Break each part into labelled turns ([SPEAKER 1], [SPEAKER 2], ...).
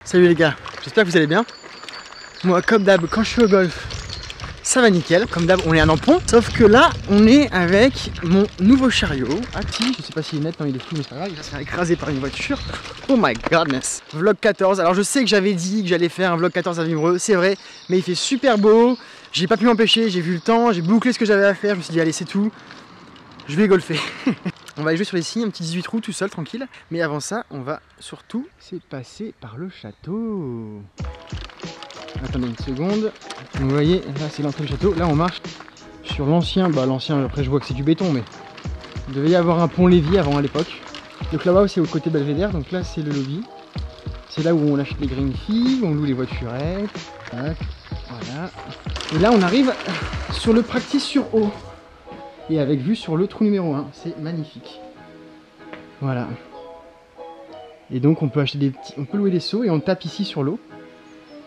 [SPEAKER 1] Salut les gars, j'espère que vous allez bien. Moi comme d'hab quand je suis au golf, ça va nickel. Comme d'hab on est à Nampont, sauf que là on est avec mon nouveau chariot. Je sais pas s'il est net, non il est fou mais c'est pas grave, il va se faire écraser par une voiture. Oh my godness. Vlog 14, alors je sais que j'avais dit que j'allais faire un vlog 14 à Vimereux, c'est vrai, mais il fait super beau. J'ai pas pu m'empêcher, j'ai vu le temps, j'ai bouclé ce que j'avais à faire, je me suis dit allez c'est tout, je vais golfer. On va aller jouer sur les signes, un petit 18 trous tout seul, tranquille. Mais avant ça, on va surtout se passer par le château. Attendez une seconde. Vous voyez, là c'est l'entrée du château. Là on marche sur l'ancien, l'ancien, après je vois que c'est du béton, mais il devait y avoir un pont-levis avant à l'époque. Donc là-bas c'est au côté de Belvédère, donc là c'est le lobby. C'est là où on achète les green fees, on loue les voiturettes. Voilà. Et là on arrive sur le practice sur eau. Et avec vue sur le trou numéro 1, c'est magnifique. Voilà. Et donc on peut acheter des petits, on peut louer des seaux et on tape ici sur l'eau.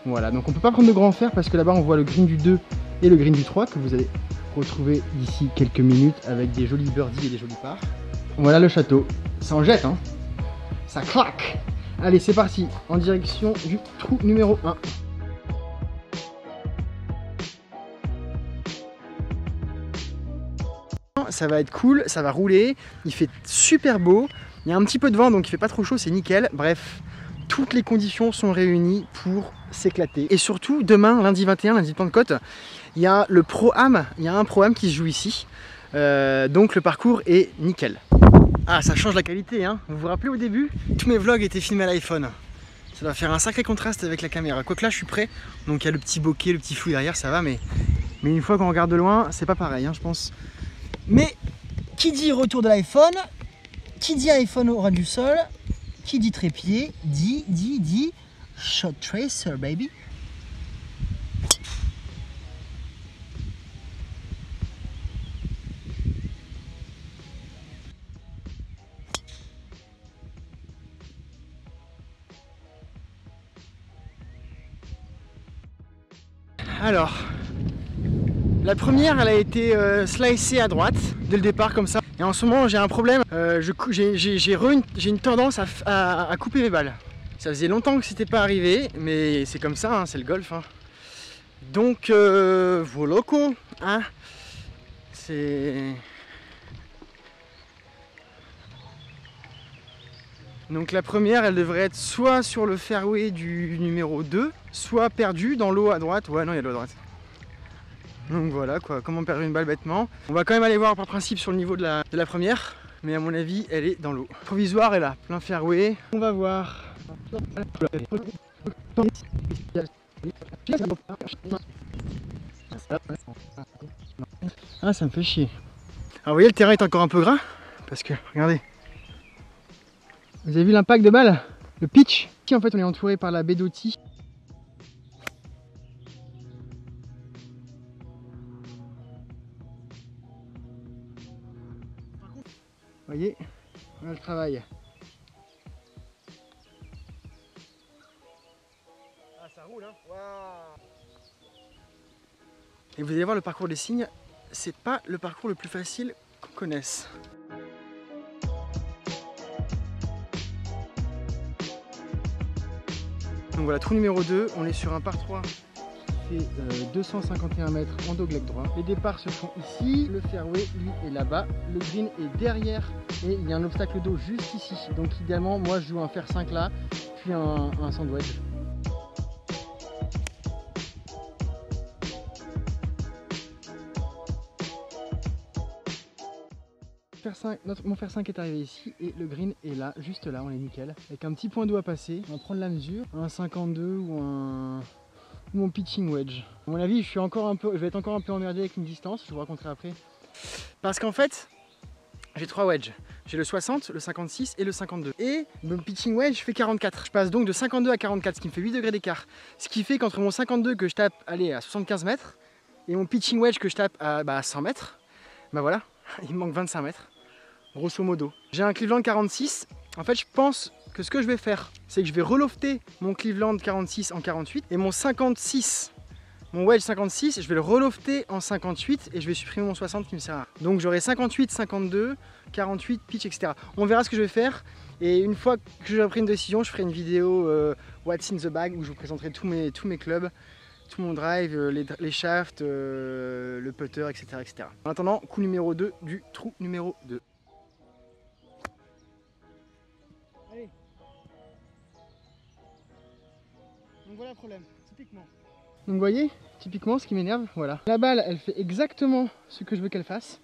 [SPEAKER 1] Voilà, donc on peut pas prendre de grand fer parce que là-bas on voit le green du 2 et le green du 3 que vous allez retrouver d'ici quelques minutes avec des jolis birdies et des jolis parts. Voilà le château. Ça en jette, hein. Ça claque. Allez, c'est parti, en direction du trou numéro 1. Ça va être cool, ça va rouler, il fait super beau, il y a un petit peu de vent donc il fait pas trop chaud, c'est nickel. Bref, toutes les conditions sont réunies pour s'éclater. Et surtout, demain, lundi 21, lundi de Pentecôte, il y a le Pro-Am, il y a un Pro-Am qui se joue ici. Donc le parcours est nickel. Ah, ça change la qualité, hein. Vous vous rappelez au début, tous mes vlogs étaient filmés à l'iPhone. Ça va faire un sacré contraste avec la caméra. Quoique là, je suis prêt, donc il y a le petit bokeh, le petit flou derrière, ça va, mais une fois qu'on regarde de loin, c'est pas pareil, hein, je pense. Mais qui dit retour de l'iPhone, qui dit iPhone au ras du sol, qui dit trépied, dit shot tracer baby. Alors, la première, elle a été slicée à droite dès le départ comme ça. Et en ce moment, j'ai un problème. J'ai une tendance à couper mes balles. Ça faisait longtemps que c'était pas arrivé, mais c'est comme ça, hein, c'est le golf. Hein. Donc, voilà quoi. Hein. C'est. Donc la première, elle devrait être soit sur le fairway du numéro 2, soit perdue dans l'eau à droite. Ouais, non, il y a de l'eau à droite. Donc voilà quoi, comment perdre une balle bêtement. On va quand même aller voir par principe sur le niveau de la première, mais à mon avis elle est dans l'eau. Provisoire est là, plein fairway. On va voir. Ah, ça me fait chier. Alors vous voyez, le terrain est encore un peu gras, parce que regardez. Vous avez vu l'impact de balle? Le pitch. Ici en fait on est entouré par la baie d'Auty. Vous voyez, on a le travail. Ah, ça roule, hein. Waouh. Et vous allez voir le parcours des signes, c'est pas le parcours le plus facile qu'on connaisse. Donc voilà, trou numéro 2, on est sur un par 3. Fait 251 mètres en dogleg droit. Les départs se font ici, le fairway lui est là-bas, le green est derrière et il y a un obstacle d'eau juste ici. Donc idéalement moi je joue un fer 5 là, puis un sandwich. Mon fer 5 est arrivé ici et le green est là, juste là, on est nickel. Avec un petit point d'eau à passer, on va prendre la mesure, un 52 ou mon pitching wedge. À mon avis, je vais être encore un peu emmerdé avec une distance, je vous raconterai après. Parce qu'en fait, j'ai 3 wedges. J'ai le 60, le 56 et le 52. Et mon pitching wedge fait 44. Je passe donc de 52 à 44, ce qui me fait 8 degrés d'écart. Ce qui fait qu'entre mon 52 que je tape à 75 mètres et mon pitching wedge que je tape à 100 mètres, bah voilà, il me manque 25 mètres, grosso modo. J'ai un Cleveland 46. En fait, je pense que ce que je vais faire, c'est que je vais relofter mon Cleveland 46 en 48 et mon 56, mon wedge 56, je vais le relofter en 58 et je vais supprimer mon 60 qui me sert à rien. Donc j'aurai 58, 52, 48, pitch, etc. On verra ce que je vais faire. Et une fois que j'aurai pris une décision, je ferai une vidéo What's in the bag où je vous présenterai tous mes clubs, tout mon drive, les shafts, le putter, etc., etc. En attendant, coup numéro 2 du trou numéro 2. Allez. Donc voilà le problème, typiquement. Donc vous voyez, typiquement ce qui m'énerve, voilà. La balle, elle fait exactement ce que je veux qu'elle fasse.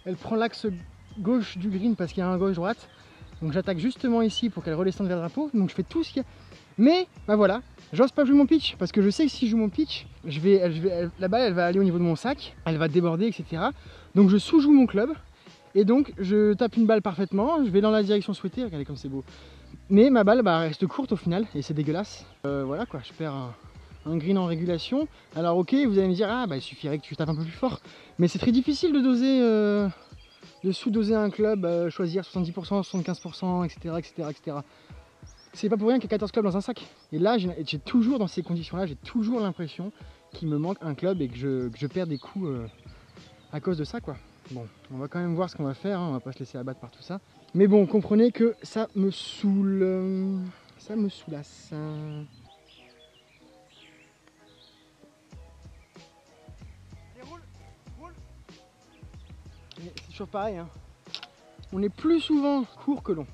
[SPEAKER 1] Elle prend l'axe gauche du green parce qu'il y a un gauche-droite. Donc j'attaque justement ici pour qu'elle redescende vers le drapeau. Donc je fais tout ce qu'il y a. Mais bah voilà, j'ose pas jouer mon pitch parce que je sais que si je joue mon pitch, la balle elle va aller au niveau de mon sac, elle va déborder, etc. Donc je sous-joue mon club et donc je tape une balle parfaitement, je vais dans la direction souhaitée, regardez comme c'est beau. Mais ma balle bah, reste courte au final et c'est dégueulasse. Voilà quoi, je perds un green en régulation. Alors ok, vous allez me dire, ah bah il suffirait que tu tapes un peu plus fort. Mais c'est très difficile de doser, de sous-doser un club, choisir 70%, 75%, etc. etc., etc. C'est pas pour rien qu'il y a 14 clubs dans un sac. Et là, j'ai toujours, dans ces conditions-là, j'ai toujours l'impression qu'il me manque un club et que je perds des coups à cause de ça, quoi. Bon, on va quand même voir ce qu'on va faire, hein, on va pas se laisser abattre par tout ça. Mais bon, comprenez que ça me saoule. Ça me soulasse. C'est toujours pareil, hein. On est plus souvent court que long.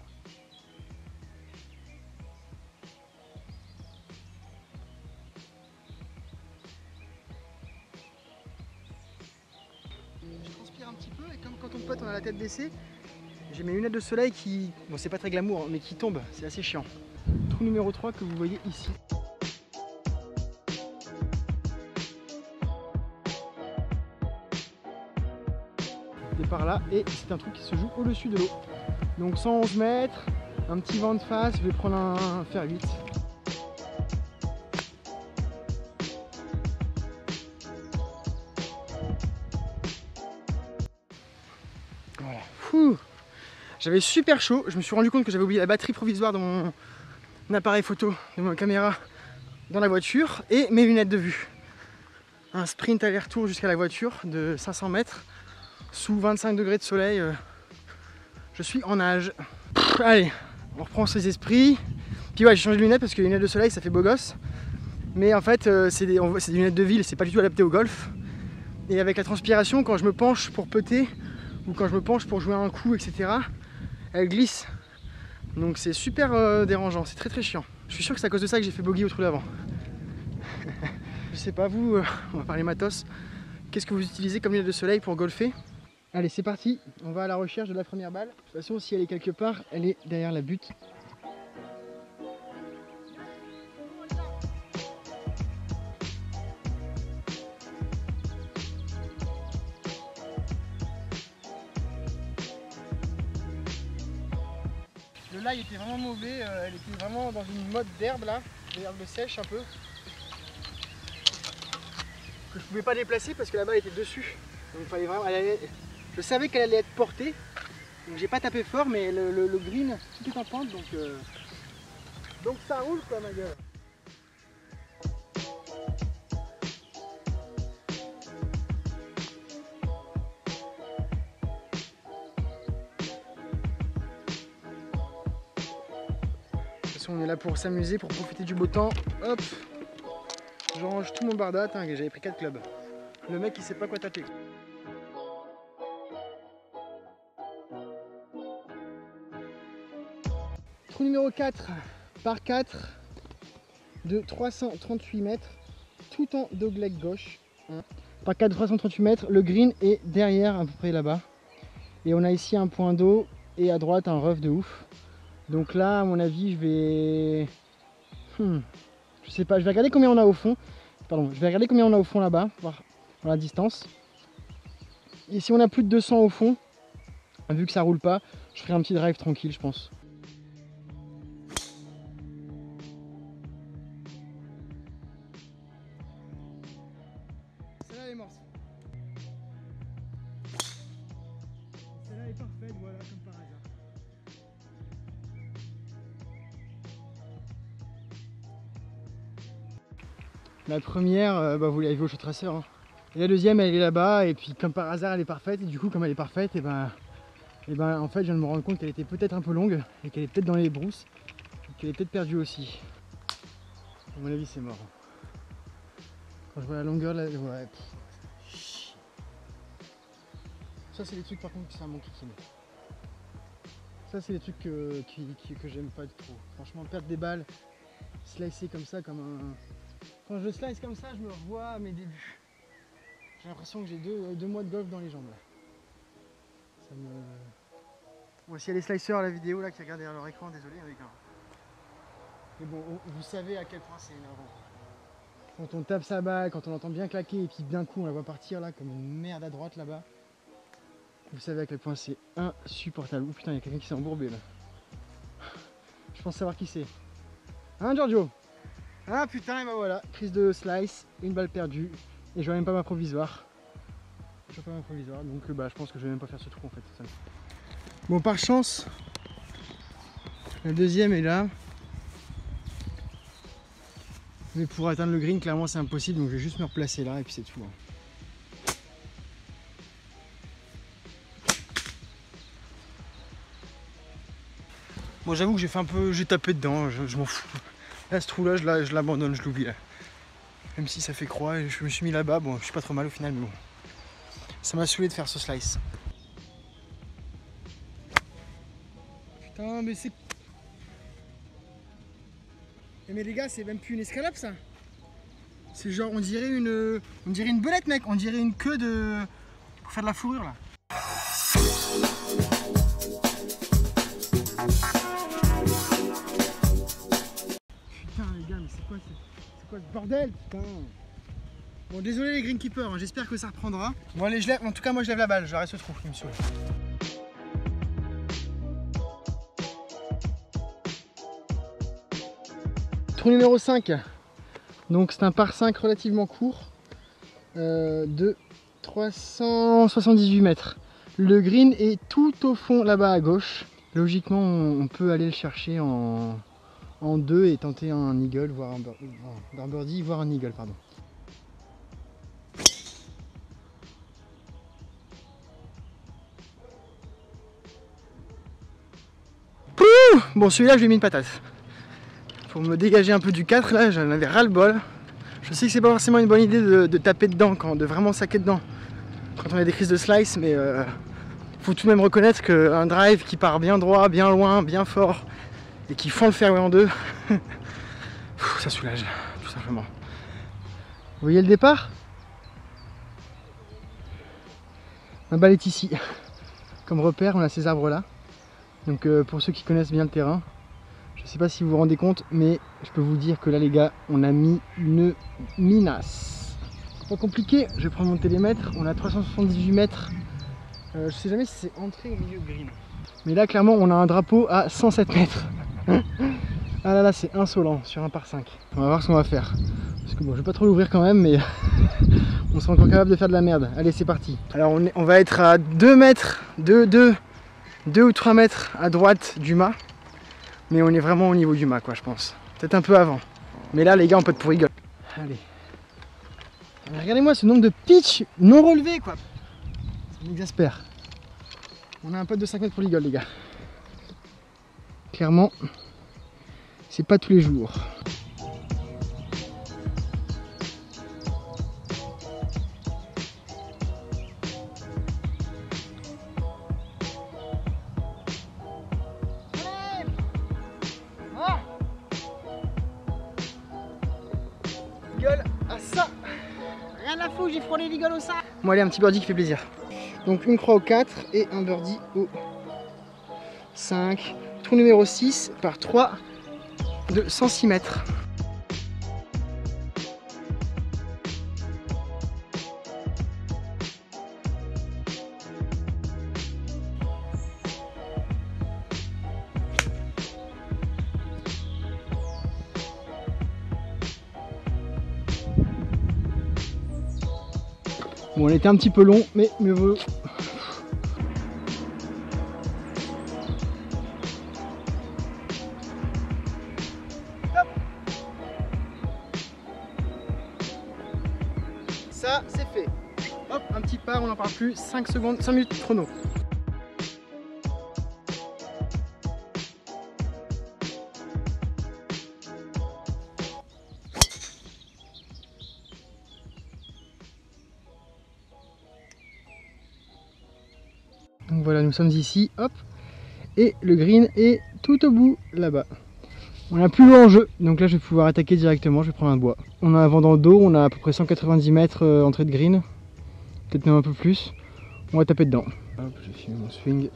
[SPEAKER 1] Je transpire un petit peu et comme quand on pote on a la tête baissée, j'ai mes lunettes de soleil qui, bon c'est pas très glamour, hein, mais qui tombent, c'est assez chiant. Trou numéro 3 que vous voyez ici. Et par là, et c'est un trou qui se joue au-dessus de l'eau. Donc 111 mètres, un petit vent de face, je vais prendre un fer 8. Voilà. J'avais super chaud, je me suis rendu compte que j'avais oublié la batterie provisoire de mon appareil photo, de ma caméra dans la voiture et mes lunettes de vue. Un sprint aller-retour jusqu'à la voiture de 500 mètres sous 25 degrés de soleil. Je suis en nage. Allez, on reprend ses esprits. Puis ouais, j'ai changé de lunettes parce que les lunettes de soleil ça fait beau gosse. Mais en fait, c'est des lunettes de ville, c'est pas du tout adapté au golf. Et avec la transpiration, quand je me penche pour putter ou quand je me penche pour jouer un coup, etc., elle glisse. Donc c'est super dérangeant, c'est très chiant. Je suis sûr que c'est à cause de ça que j'ai fait bogey au trou d'avant. Je sais pas, vous, on va parler matos. Qu'est-ce que vous utilisez comme lunettes de soleil pour golfer? Allez, c'est parti, on va à la recherche de la première balle. De toute façon, si elle est quelque part, elle est derrière la butte. Le lie était vraiment mauvais, elle était vraiment dans une mode d'herbe là, d'herbe sèche un peu. Que je pouvais pas déplacer parce que la balle était dessus. Donc il fallait vraiment, je savais qu'elle allait être portée. Donc j'ai pas tapé fort mais le green tout est en pente donc ça roule quoi ma gueule. De toute façon on est là pour s'amuser, pour profiter du beau temps. Hop, je range tout mon bardat, hein, j'avais pris 4 clubs. Le mec il sait pas quoi taper. Trou numéro 4 par 4 de 338 mètres tout en dogleg gauche. Par 4 de 338 mètres, le green est derrière à peu près là-bas. Et on a ici un point d'eau et à droite un rough de ouf. Donc là à mon avis je vais... je sais pas, je vais regarder combien on a au fond. Pardon, je vais regarder combien on a au fond là-bas, voir la distance. Et si on a plus de 200 au fond, vu que ça roule pas, je ferai un petit drive tranquille je pense. Celle-là elle est morte. Celle-là est parfaite, voilà, comme par hasard. La première, bah, vous l'avez vu au shot tracer. Hein. Et la deuxième, elle est là-bas, et puis comme par hasard, elle est parfaite. Et du coup, comme elle est parfaite, et ben Et ben en fait je viens de me rendre compte qu'elle était peut-être un peu longue et qu'elle est peut-être dans les brousses, qu'elle est peut-être perdue aussi. À mon avis c'est mort. Quand je vois la longueur là, ouais. Ça c'est des trucs par contre que c'est un bon kicking. Ça c'est des trucs que j'aime pas du tout. Franchement perdre des balles, slicer comme ça comme un... Quand je slice comme ça je me revois à mes débuts. J'ai l'impression que j'ai deux mois de golf dans les jambes là. Ça me... Bon, s'il y a les slicers à la vidéo là qui regardent derrière leur écran, désolé avec un... Mais bon, vous savez à quel point c'est énervant. Quand on tape sa balle, quand on entend bien claquer et puis d'un coup on la voit partir là comme une merde à droite là-bas. Vous savez à quel point c'est insupportable. Oh putain, il y a quelqu'un qui s'est embourbé là. Je pense savoir qui c'est. Hein Giorgio? Ah putain, et bah voilà, crise de slice, une balle perdue. Et je vois même pas ma provisoire. Je vois pas ma provisoire, donc bah je pense que je vais même pas faire ce trou en fait. Bon, par chance, la deuxième est là. Mais pour atteindre le green, clairement c'est impossible, donc je vais juste me replacer là et puis c'est tout. Bon, j'avoue que j'ai fait un peu, j'ai tapé dedans, je m'en fous. Là, ce trou là, je l'abandonne, je l'oublie là. Même si ça fait croix et je me suis mis là-bas, bon, je suis pas trop mal au final, mais bon. Ça m'a saoulé de faire ce slice. Putain, mais c'est... Mais les gars, c'est même plus une escalope ça. C'est genre, on dirait une belette mec, on dirait une queue de... pour faire de la fourrure là. Putain les gars, mais c'est quoi ce bordel, putain. Bon, désolé les greenkeepers, hein, j'espère que ça reprendra. Bon allez, en tout cas moi je lève la balle, j'arrête ce trou qui me saoule. Trou numéro 5. Donc c'est un par 5 relativement court de 378 mètres. Le green est tout au fond là-bas à gauche. Logiquement on peut aller le chercher en 2 et tenter un eagle, voire un birdie, voire un eagle pardon. Bon, celui-là je lui ai mis une patate. Pour me dégager un peu du 4 là, j'en avais ras le bol. Je sais que c'est pas forcément une bonne idée de taper dedans, de vraiment saquer dedans quand on a des crises de slice, mais faut tout de même reconnaître qu'un drive qui part bien droit, bien loin, bien fort et qui fend le fairway en deux, ça soulage tout simplement. Vous voyez le départ? Ma balle est ici. Comme repère, on a ces arbres là. Donc pour ceux qui connaissent bien le terrain, je sais pas si vous vous rendez compte, mais je peux vous dire que là les gars, on a mis une minace. Pas compliqué, je vais prendre mon télémètre, on a 378 mètres. Je sais jamais si c'est entré au milieu de green. Mais là clairement on a un drapeau à 107 mètres. Ah là là, c'est insolent sur un par 5. On va voir ce qu'on va faire. Parce que bon, je vais pas trop l'ouvrir quand même, mais on sera encore capable de faire de la merde. Allez, c'est parti. Alors on va être à 2 mètres, 2 ou 3 mètres à droite du mât. Mais on est vraiment au niveau du mât quoi, je pense. Peut-être un peu avant. Mais là les gars, on peut être pour rigole. Allez. Regardez-moi ce nombre de pitch non relevés quoi. Ça m'exaspère. On a un pote de 5 mètres pour l'eagle les gars. Clairement, c'est pas tous les jours. L'eagle à ça. Rien à foutre, j'ai frôlé l'eagle au ça. Bon allez, un petit birdie qui fait plaisir. Donc une croix au 4 et un birdie au 5. Trou numéro 6 par 3 de 106 mètres. Bon, on était un petit peu long, mais mieux vaut. Ça, c'est fait. Hop, un petit pas, on n'en parle plus. 5 secondes, 5 minutes chrono. voilà, nous sommes ici, hop. Et le green est tout au bout, là-bas. On a plus loin en jeu, donc là je vais pouvoir attaquer directement, je vais prendre un bois. On a un vent dans le dos, on a à peu près 190 mètres entrée de green. Peut-être même un peu plus. On va taper dedans. Hop, je filme mon swing.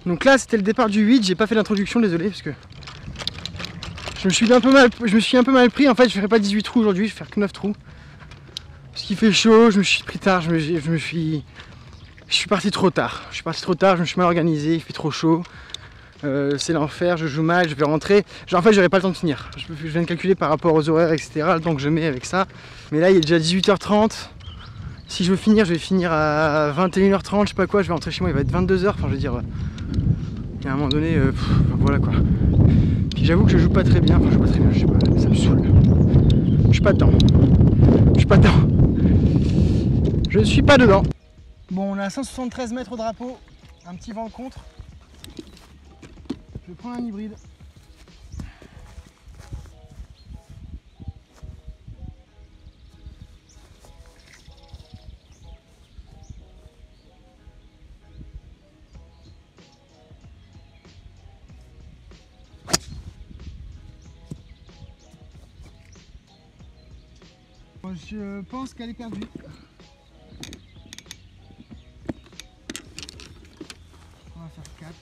[SPEAKER 1] Donc là c'était le départ du 8, j'ai pas fait l'introduction, désolé parce que je me suis un peu mal pris. En fait je ferai pas 18 trous aujourd'hui, je vais faire que 9 trous. Parce qu'il fait chaud, je me suis pris tard, je suis parti trop tard. Je me suis mal organisé, il fait trop chaud. C'est l'enfer, je joue mal, je vais rentrer. En fait j'aurai pas le temps de finir. Je viens de calculer par rapport aux horaires, etc. Le temps que je mets avec ça. Mais là il est déjà 18h30. Si je veux finir, je vais finir à 21h30, je sais pas quoi, je vais rentrer chez moi, il va être 22h, enfin je veux dire, il y a un moment donné, voilà quoi. Puis j'avoue que je joue pas très bien, je sais pas, ça me saoule. Je suis pas dedans. Je suis pas dedans. Bon, on a 173 mètres au drapeau, un petit vent contre. Je prends un hybride. Je pense qu'elle est perdue. On va faire 4.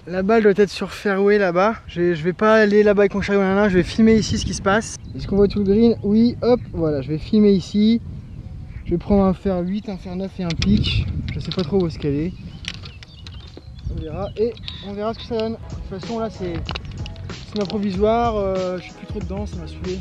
[SPEAKER 1] La balle doit être sur fairway là-bas. Je vais pas aller là-bas avec mon chariot, je vais filmer ici ce qui se passe. Est-ce qu'on voit tout le green? Oui, hop, voilà, je vais filmer ici. Je vais prendre un fer 8, un fer 9 et un pitch. Je sais pas trop où est-ce qu'elle est. On verra et on verra ce que ça donne. De toute façon là c'est ma provisoire, je suis plus trop dedans, ça m'a saoulé.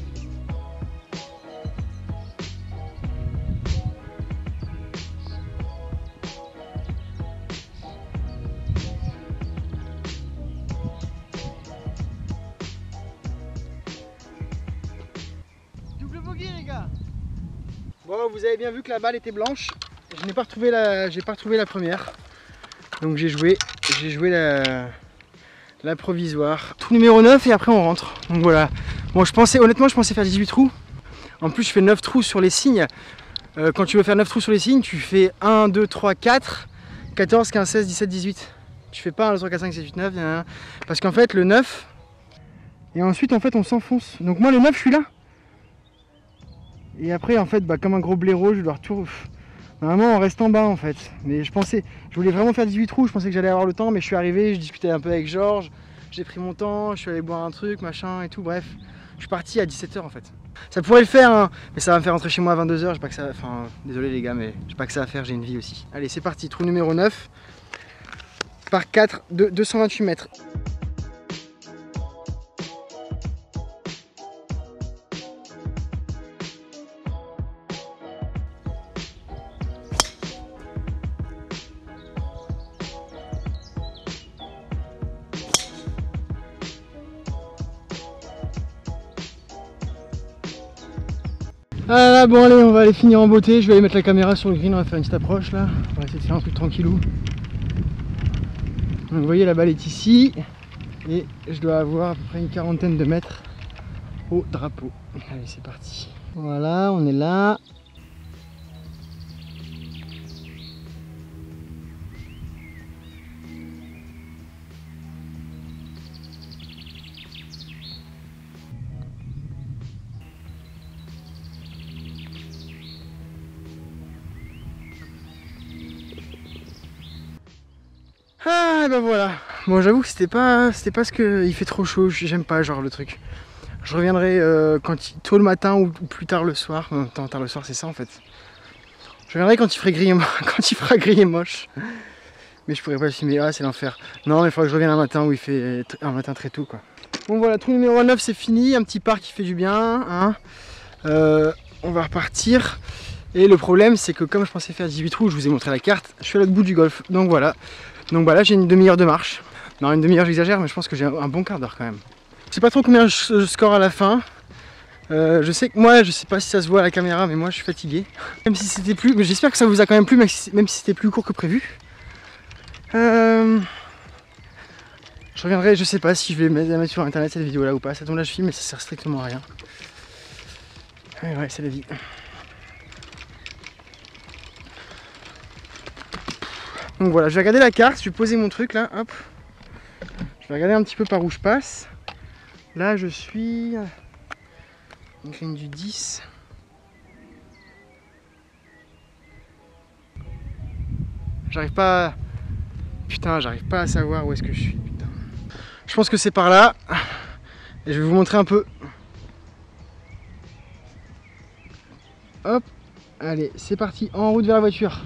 [SPEAKER 1] Double bogey les gars. Bon, vous avez bien vu que la balle était blanche. Je n'ai pas retrouvé la première. Donc j'ai joué la provisoire. Trou numéro 9 et après on rentre. Donc voilà. Bon, honnêtement je pensais faire 18 trous. En plus je fais 9 trous sur les signes. Quand tu veux faire 9 trous sur les signes, tu fais 1, 2, 3, 4, 14, 15, 16, 17, 18. Tu fais pas 1, 2, 3, 4, 5, 6, 8, 9. Parce qu'en fait le 9. Et ensuite en fait on s'enfonce. Donc moi le 9 je suis là. Et après en fait comme un gros blaireau je dois tout. Normalement on reste en bas en fait. Mais je voulais vraiment faire 18 trous, je pensais que j'allais avoir le temps, mais je suis arrivé, je discutais un peu avec Georges, j'ai pris mon temps, je suis allé boire un truc, machin et tout, bref. Je suis parti à 17h en fait. Ça pourrait le faire hein, mais ça va me faire rentrer chez moi à 22h, j'ai pas que ça. Enfin désolé les gars mais j'ai pas que ça à faire, j'ai une vie aussi. Allez c'est parti, trou numéro 9 par 4 de 228 mètres. Ah là, bon allez, on va aller finir en beauté. Je vais aller mettre la caméra sur le green, on va faire une petite approche là. On va essayer de faire un truc tranquillou. Donc vous voyez, la balle est ici. Et je dois avoir à peu près une quarantaine de mètres au drapeau. Allez, c'est parti. Voilà, on est là. Ah ben voilà. Bon, j'avoue que c'était pas ce que il fait trop chaud. J'aime pas genre le truc. Je reviendrai tôt le matin ou plus tard le soir. Tard le soir, c'est ça en fait. Je reviendrai quand il ferait gris, quand il fera gris et moche. Mais je pourrais pas le filmer. Ah, c'est l'enfer. Non, il faudra que je revienne un matin où il fait un matin très tôt quoi. Bon voilà, trou numéro 9 c'est fini. Un petit parc qui fait du bien. Hein. On va repartir. Et le problème c'est que comme je pensais faire 18 trous, je vous ai montré la carte, je suis à l'autre bout du golf. Donc voilà. Donc bah là j'ai une demi-heure de marche. Non, une demi-heure j'exagère, mais je pense que j'ai un bon quart d'heure quand même. Je sais pas trop combien je score à la fin. Je sais que moi, je sais pas si ça se voit à la caméra, mais moi je suis fatigué. Même si c'était plus, mais j'espère que ça vous a quand même plu, même si c'était plus court que prévu. Je reviendrai, je sais pas si je vais la mettre sur internet cette vidéo là ou pas. Ça tombe là je filme, mais ça sert strictement à rien. Ouais, c'est la vie. Donc voilà, je vais regarder la carte, je vais poser mon truc là, hop. Je vais regarder un petit peu par où je passe. Là je suis une green du 10. J'arrive pas. Putain, j'arrive pas à savoir où est-ce que je suis. Putain. Je pense que c'est par là. Et je vais vous montrer un peu. Hop. Allez, c'est parti, en route vers la voiture.